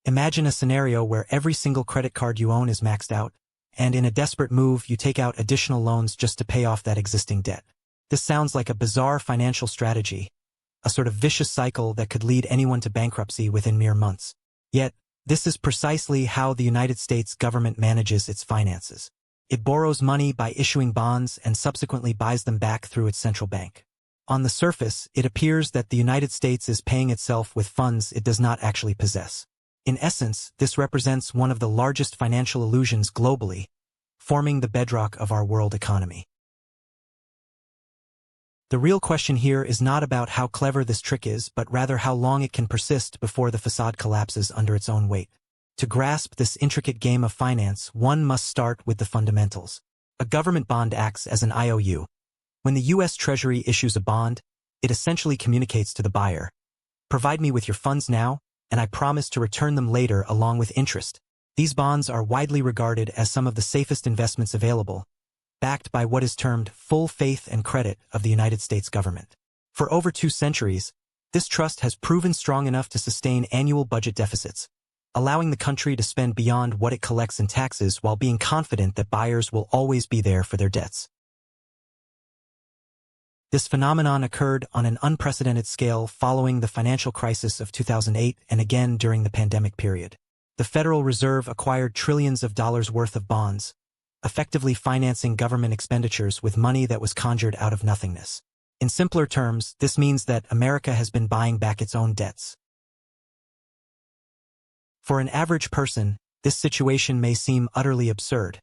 Imagine a scenario where every single credit card you own is maxed out, and in a desperate move you take out additional loans just to pay off that existing debt. This sounds like a bizarre financial strategy, a sort of vicious cycle that could lead anyone to bankruptcy within mere months. Yet, this is precisely how the United States government manages its finances. It borrows money by issuing bonds and subsequently buys them back through its central bank. On the surface, it appears that the United States is paying itself with funds it does not actually possess. In essence, this represents one of the largest financial illusions globally, forming the bedrock of our world economy. The real question here is not about how clever this trick is, but rather how long it can persist before the facade collapses under its own weight. To grasp this intricate game of finance, one must start with the fundamentals. A government bond acts as an IOU. When the U.S. Treasury issues a bond, it essentially communicates to the buyer, "Provide me with your funds now, and I promise to return them later along with interest." These bonds are widely regarded as some of the safest investments available, backed by what is termed full faith and credit of the United States government. For over 2 centuries, this trust has proven strong enough to sustain annual budget deficits, allowing the country to spend beyond what it collects in taxes while being confident that buyers will always be there for their debts. This phenomenon occurred on an unprecedented scale following the financial crisis of 2008 and again during the pandemic period. The Federal Reserve acquired trillions of dollars worth of bonds, effectively financing government expenditures with money that was conjured out of nothingness. In simpler terms, this means that America has been buying back its own debts. For an average person, this situation may seem utterly absurd.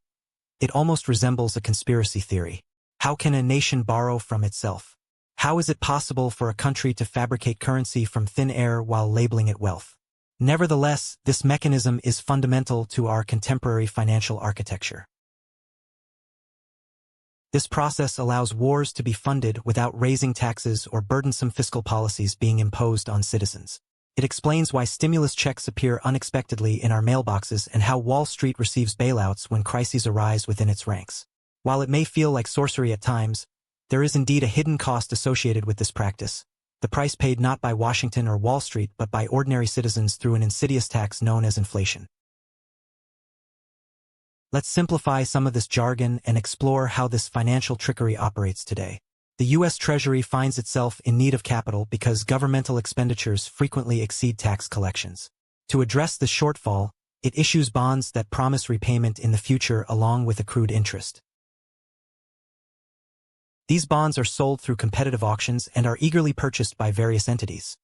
It almost resembles a conspiracy theory. How can a nation borrow from itself? How is it possible for a country to fabricate currency from thin air while labeling it wealth? Nevertheless, this mechanism is fundamental to our contemporary financial architecture. This process allows wars to be funded without raising taxes or burdensome fiscal policies being imposed on citizens. It explains why stimulus checks appear unexpectedly in our mailboxes and how Wall Street receives bailouts when crises arise within its ranks. While it may feel like sorcery at times, there is indeed a hidden cost associated with this practice, the price paid not by Washington or Wall Street but by ordinary citizens through an insidious tax known as inflation. Let's simplify some of this jargon and explore how this financial trickery operates today. The U.S. Treasury finds itself in need of capital because governmental expenditures frequently exceed tax collections. To address this shortfall, it issues bonds that promise repayment in the future along with accrued interest. These bonds are sold through competitive auctions and are eagerly purchased by various entities.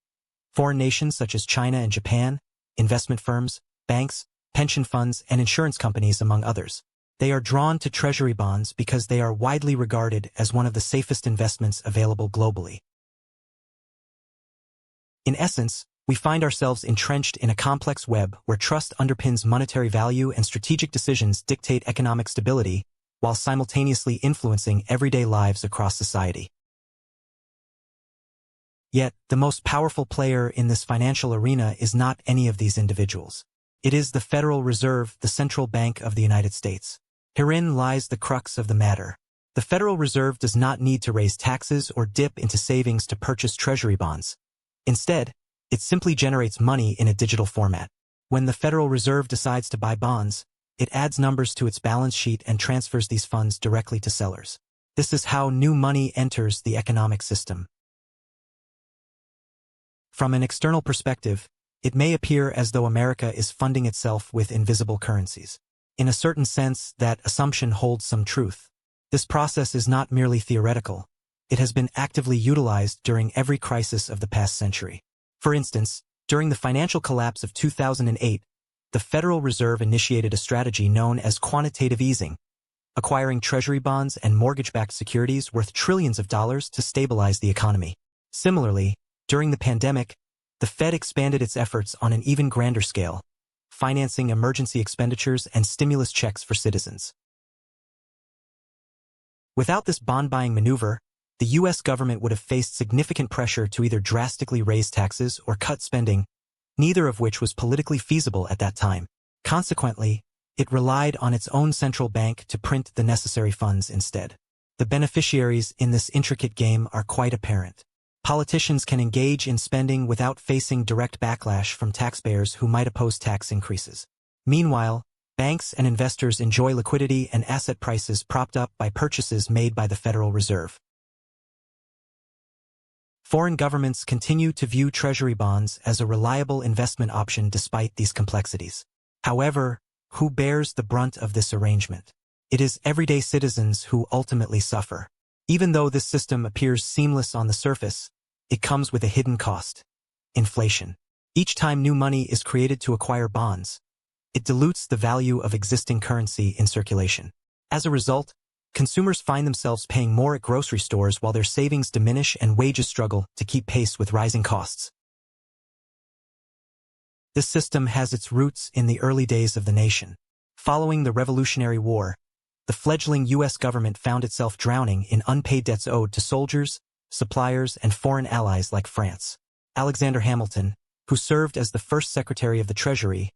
Foreign nations such as China and Japan, investment firms, banks, pension funds, and insurance companies, among others. They are drawn to treasury bonds because they are widely regarded as one of the safest investments available globally. In essence, we find ourselves entrenched in a complex web where trust underpins monetary value and strategic decisions dictate economic stability, while simultaneously influencing everyday lives across society. Yet, the most powerful player in this financial arena is not any of these individuals. It is the Federal Reserve, the central bank of the United States. Herein lies the crux of the matter. The Federal Reserve does not need to raise taxes or dip into savings to purchase treasury bonds. Instead, it simply generates money in a digital format. When the Federal Reserve decides to buy bonds, it adds numbers to its balance sheet and transfers these funds directly to sellers. This is how new money enters the economic system. From an external perspective, it may appear as though America is funding itself with invisible currencies. In a certain sense, that assumption holds some truth. This process is not merely theoretical. It has been actively utilized during every crisis of the past century. For instance, during the financial collapse of 2008, the Federal Reserve initiated a strategy known as quantitative easing, acquiring treasury bonds and mortgage-backed securities worth trillions of dollars to stabilize the economy. Similarly, during the pandemic, the Fed expanded its efforts on an even grander scale, financing emergency expenditures and stimulus checks for citizens. Without this bond-buying maneuver, the U.S. government would have faced significant pressure to either drastically raise taxes or cut spending, neither of which was politically feasible at that time. Consequently, it relied on its own central bank to print the necessary funds instead. The beneficiaries in this intricate game are quite apparent. Politicians can engage in spending without facing direct backlash from taxpayers who might oppose tax increases. Meanwhile, banks and investors enjoy liquidity and asset prices propped up by purchases made by the Federal Reserve. Foreign governments continue to view treasury bonds as a reliable investment option despite these complexities. However, who bears the brunt of this arrangement? It is everyday citizens who ultimately suffer. Even though this system appears seamless on the surface, it comes with a hidden cost: inflation. Each time new money is created to acquire bonds, it dilutes the value of existing currency in circulation. As a result, consumers find themselves paying more at grocery stores while their savings diminish and wages struggle to keep pace with rising costs. This system has its roots in the early days of the nation. Following the Revolutionary War, the fledgling U.S. government found itself drowning in unpaid debts owed to soldiers, suppliers, and foreign allies like France. Alexander Hamilton, who served as the first Secretary of the Treasury,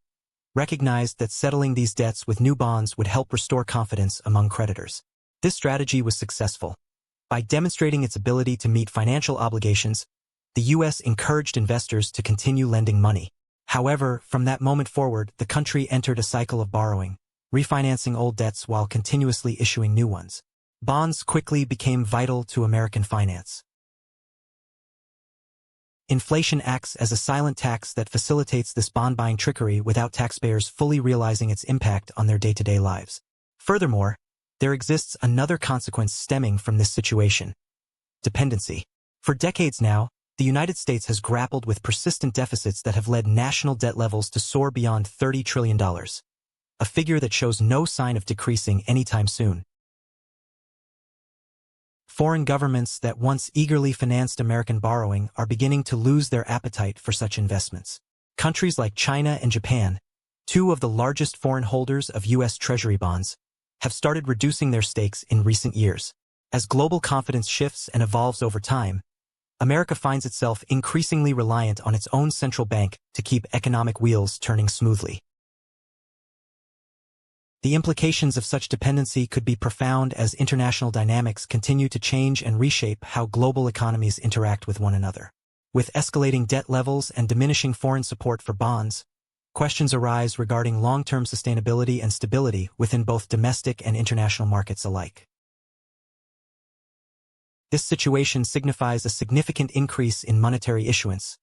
recognized that settling these debts with new bonds would help restore confidence among creditors. This strategy was successful. By demonstrating its ability to meet financial obligations, the U.S. encouraged investors to continue lending money. However, from that moment forward, the country entered a cycle of borrowing, refinancing old debts while continuously issuing new ones. Bonds quickly became vital to American finance. Inflation acts as a silent tax that facilitates this bond-buying trickery without taxpayers fully realizing its impact on their day-to-day lives. Furthermore, there exists another consequence stemming from this situation: dependency. For decades now, the United States has grappled with persistent deficits that have led national debt levels to soar beyond $30 trillion, a figure that shows no sign of decreasing anytime soon. Foreign governments that once eagerly financed American borrowing are beginning to lose their appetite for such investments. Countries like China and Japan, two of the largest foreign holders of U.S. Treasury bonds, have started reducing their stakes in recent years. As global confidence shifts and evolves over time, America finds itself increasingly reliant on its own central bank to keep economic wheels turning smoothly. The implications of such dependency could be profound as international dynamics continue to change and reshape how global economies interact with one another. With escalating debt levels and diminishing foreign support for bonds, questions arise regarding long-term sustainability and stability within both domestic and international markets alike. This situation signifies a significant increase in monetary issuance,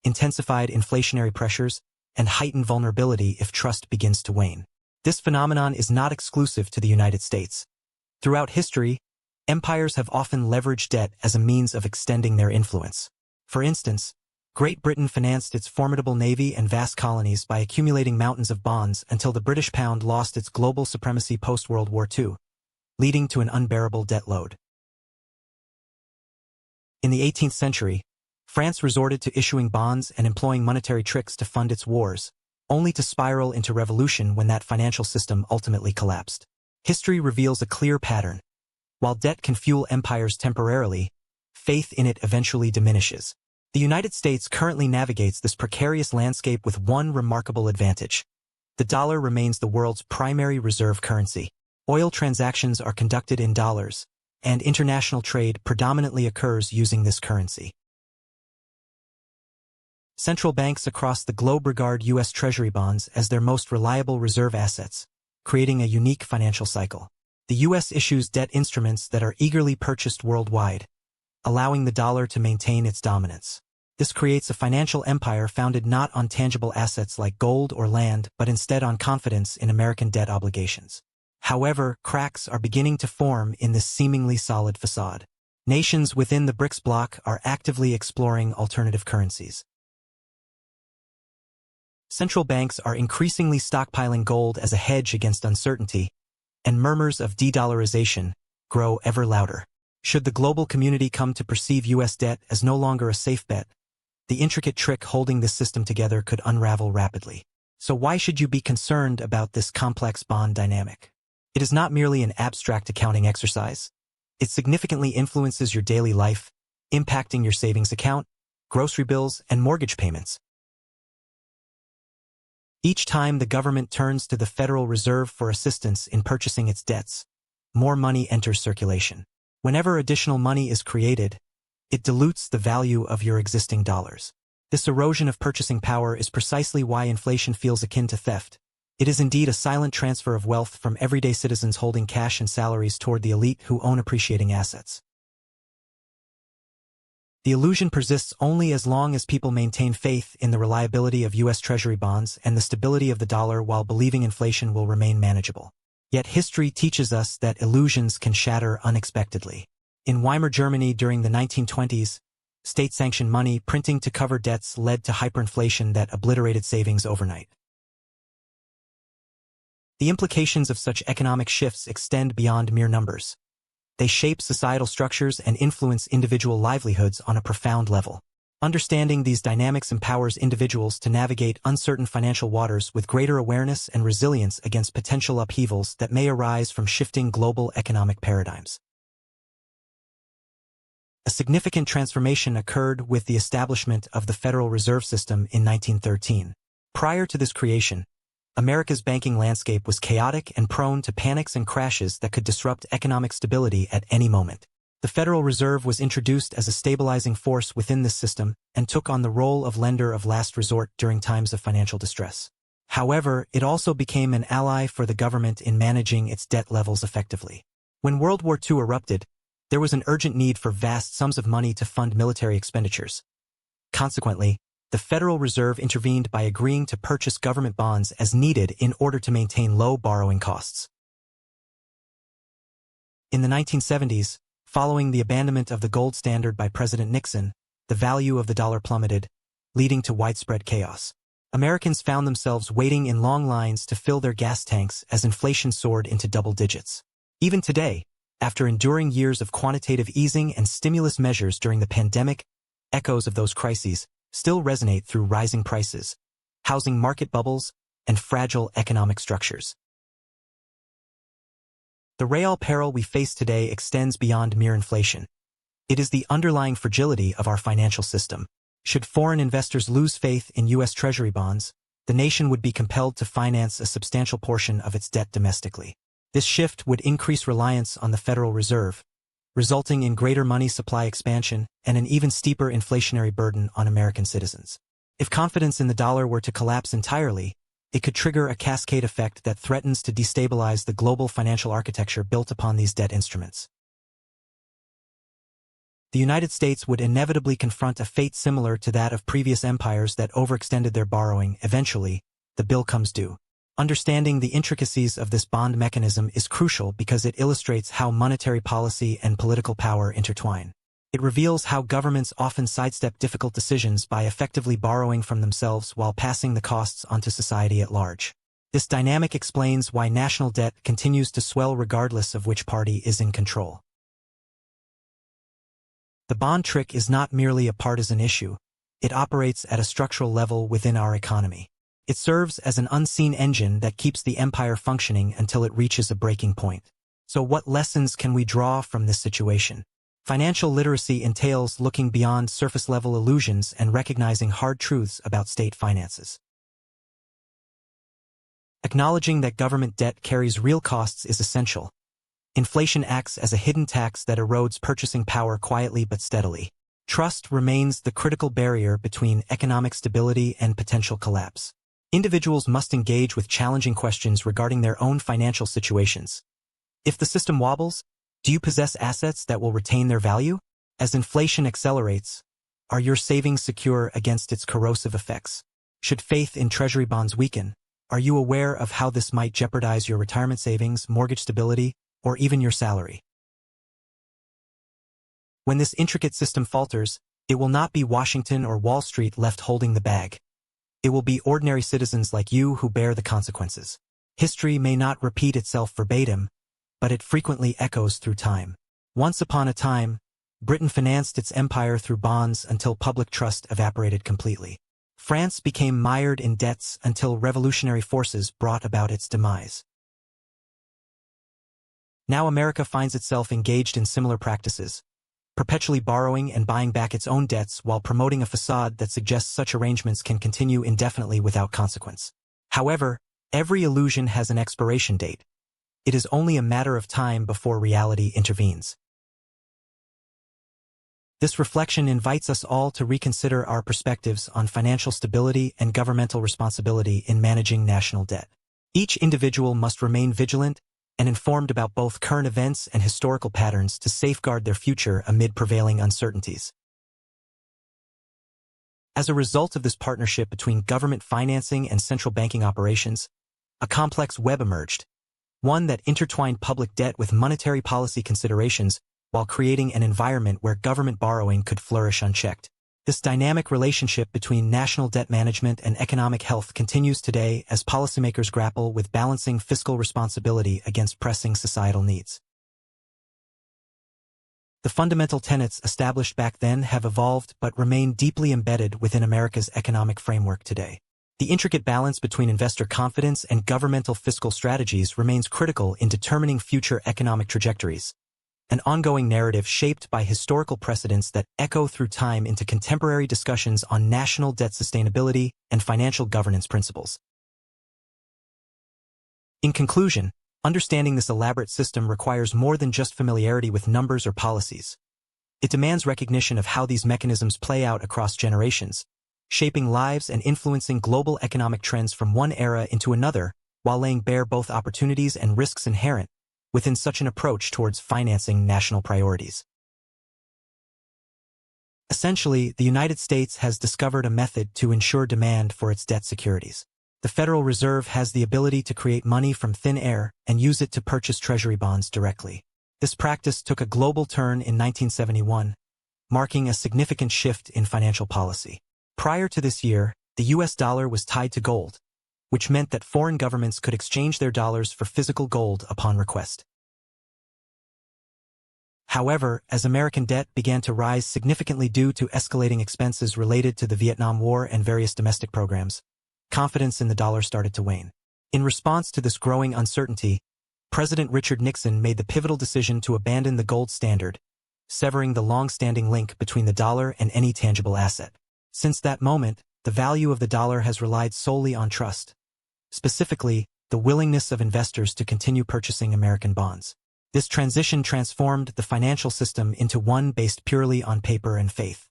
intensified inflationary pressures, and heightened vulnerability if trust begins to wane. This phenomenon is not exclusive to the United States. Throughout history, empires have often leveraged debt as a means of extending their influence. For instance, Great Britain financed its formidable navy and vast colonies by accumulating mountains of bonds until the British pound lost its global supremacy post-World War II, leading to an unbearable debt load. In the 18th century, France resorted to issuing bonds and employing monetary tricks to fund its wars, only to spiral into revolution when that financial system ultimately collapsed. History reveals a clear pattern. While debt can fuel empires temporarily, faith in it eventually diminishes. The United States currently navigates this precarious landscape with one remarkable advantage. The dollar remains the world's primary reserve currency. Oil transactions are conducted in dollars, and international trade predominantly occurs using this currency. Central banks across the globe regard U.S. Treasury bonds as their most reliable reserve assets, creating a unique financial cycle. The U.S. issues debt instruments that are eagerly purchased worldwide, allowing the dollar to maintain its dominance. This creates a financial empire founded not on tangible assets like gold or land, but instead on confidence in American debt obligations. However, cracks are beginning to form in this seemingly solid facade. Nations within the BRICS bloc are actively exploring alternative currencies. Central banks are increasingly stockpiling gold as a hedge against uncertainty, and murmurs of de-dollarization grow ever louder. Should the global community come to perceive U.S. debt as no longer a safe bet, the intricate trick holding this system together could unravel rapidly. So why should you be concerned about this complex bond dynamic? It is not merely an abstract accounting exercise. It significantly influences your daily life, impacting your savings account, grocery bills, and mortgage payments. Each time the government turns to the Federal Reserve for assistance in purchasing its debts, more money enters circulation. Whenever additional money is created, It dilutes the value of your existing dollars. This erosion of purchasing power is precisely why inflation feels akin to theft. It is indeed a silent transfer of wealth from everyday citizens holding cash and salaries toward the elite who own appreciating assets. The illusion persists only as long as people maintain faith in the reliability of U.S. Treasury bonds and the stability of the dollar while believing inflation will remain manageable. Yet history teaches us that illusions can shatter unexpectedly. In Weimar Germany during the 1920s, state-sanctioned money printing to cover debts led to hyperinflation that obliterated savings overnight. The implications of such economic shifts extend beyond mere numbers. They shape societal structures and influence individual livelihoods on a profound level. Understanding these dynamics empowers individuals to navigate uncertain financial waters with greater awareness and resilience against potential upheavals that may arise from shifting global economic paradigms. A significant transformation occurred with the establishment of the Federal Reserve System in 1913. Prior to this creation, America's banking landscape was chaotic and prone to panics and crashes that could disrupt economic stability at any moment. The Federal Reserve was introduced as a stabilizing force within this system and took on the role of lender of last resort during times of financial distress. However, it also became an ally for the government in managing its debt levels effectively. When World War II erupted, there was an urgent need for vast sums of money to fund military expenditures. Consequently, the Federal Reserve intervened by agreeing to purchase government bonds as needed in order to maintain low borrowing costs. In the 1970s, following the abandonment of the gold standard by President Nixon, the value of the dollar plummeted, leading to widespread chaos. Americans found themselves waiting in long lines to fill their gas tanks as inflation soared into double digits. Even today, after enduring years of quantitative easing and stimulus measures during the pandemic, echoes of those crises still resonate through rising prices, housing market bubbles, and fragile economic structures. The real peril we face today extends beyond mere inflation. It is the underlying fragility of our financial system. Should foreign investors lose faith in U.S. Treasury bonds, the nation would be compelled to finance a substantial portion of its debt domestically. This shift would increase reliance on the Federal Reserve, resulting in greater money supply expansion and an even steeper inflationary burden on American citizens. If confidence in the dollar were to collapse entirely, it could trigger a cascade effect that threatens to destabilize the global financial architecture built upon these debt instruments. The United States would inevitably confront a fate similar to that of previous empires that overextended their borrowing. Eventually, the bill comes due. Understanding the intricacies of this bond mechanism is crucial because it illustrates how monetary policy and political power intertwine. It reveals how governments often sidestep difficult decisions by effectively borrowing from themselves while passing the costs onto society at large. This dynamic explains why national debt continues to swell regardless of which party is in control. The bond trick is not merely a partisan issue. It operates at a structural level within our economy. It serves as an unseen engine that keeps the empire functioning until it reaches a breaking point. So what lessons can we draw from this situation? Financial literacy entails looking beyond surface-level illusions and recognizing hard truths about state finances. Acknowledging that government debt carries real costs is essential. Inflation acts as a hidden tax that erodes purchasing power quietly but steadily. Trust remains the critical barrier between economic stability and potential collapse. Individuals must engage with challenging questions regarding their own financial situations. If the system wobbles, do you possess assets that will retain their value? As inflation accelerates, are your savings secure against its corrosive effects? Should faith in treasury bonds weaken, are you aware of how this might jeopardize your retirement savings, mortgage stability, or even your salary? When this intricate system falters, it will not be Washington or Wall Street left holding the bag. It will be ordinary citizens like you who bear the consequences. History may not repeat itself verbatim, but it frequently echoes through time. Once upon a time, Britain financed its empire through bonds until public trust evaporated completely. France became mired in debts until revolutionary forces brought about its demise. Now America finds itself engaged in similar practices, perpetually borrowing and buying back its own debts while promoting a facade that suggests such arrangements can continue indefinitely without consequence. However, every illusion has an expiration date. It is only a matter of time before reality intervenes. This reflection invites us all to reconsider our perspectives on financial stability and governmental responsibility in managing national debt. Each individual must remain vigilant and informed about both current events and historical patterns to safeguard their future amid prevailing uncertainties. As a result of this partnership between government financing and central banking operations, a complex web emerged, one that intertwined public debt with monetary policy considerations while creating an environment where government borrowing could flourish unchecked. This dynamic relationship between national debt management and economic health continues today as policymakers grapple with balancing fiscal responsibility against pressing societal needs. The fundamental tenets established back then have evolved but remain deeply embedded within America's economic framework today. The intricate balance between investor confidence and governmental fiscal strategies remains critical in determining future economic trajectories, an ongoing narrative shaped by historical precedents that echo through time into contemporary discussions on national debt sustainability and financial governance principles. In conclusion, understanding this elaborate system requires more than just familiarity with numbers or policies. It demands recognition of how these mechanisms play out across generations, shaping lives and influencing global economic trends from one era into another, while laying bare both opportunities and risks inherent within such an approach towards financing national priorities. Essentially, the United States has discovered a method to ensure demand for its debt securities. The Federal Reserve has the ability to create money from thin air and use it to purchase treasury bonds directly. This practice took a global turn in 1971, marking a significant shift in financial policy. Prior to this year, the US dollar was tied to gold, which meant that foreign governments could exchange their dollars for physical gold upon request. However, as American debt began to rise significantly due to escalating expenses related to the Vietnam War and various domestic programs, confidence in the dollar started to wane. In response to this growing uncertainty, President Richard Nixon made the pivotal decision to abandon the gold standard, severing the long-standing link between the dollar and any tangible asset. Since that moment, the value of the dollar has relied solely on trust, specifically, the willingness of investors to continue purchasing American bonds. This transition transformed the financial system into one based purely on paper and faith.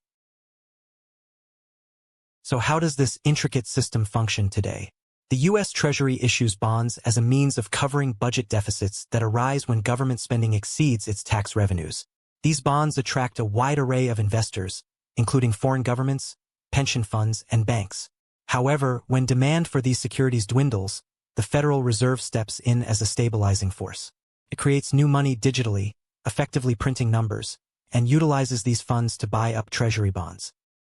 So how does this intricate system function today? The U.S. Treasury issues bonds as a means of covering budget deficits that arise when government spending exceeds its tax revenues. These bonds attract a wide array of investors, including foreign governments, pension funds, and banks. However, when demand for these securities dwindles, the Federal Reserve steps in as a stabilizing force. It creates new money digitally, effectively printing numbers, and utilizes these funds to buy up treasury bonds.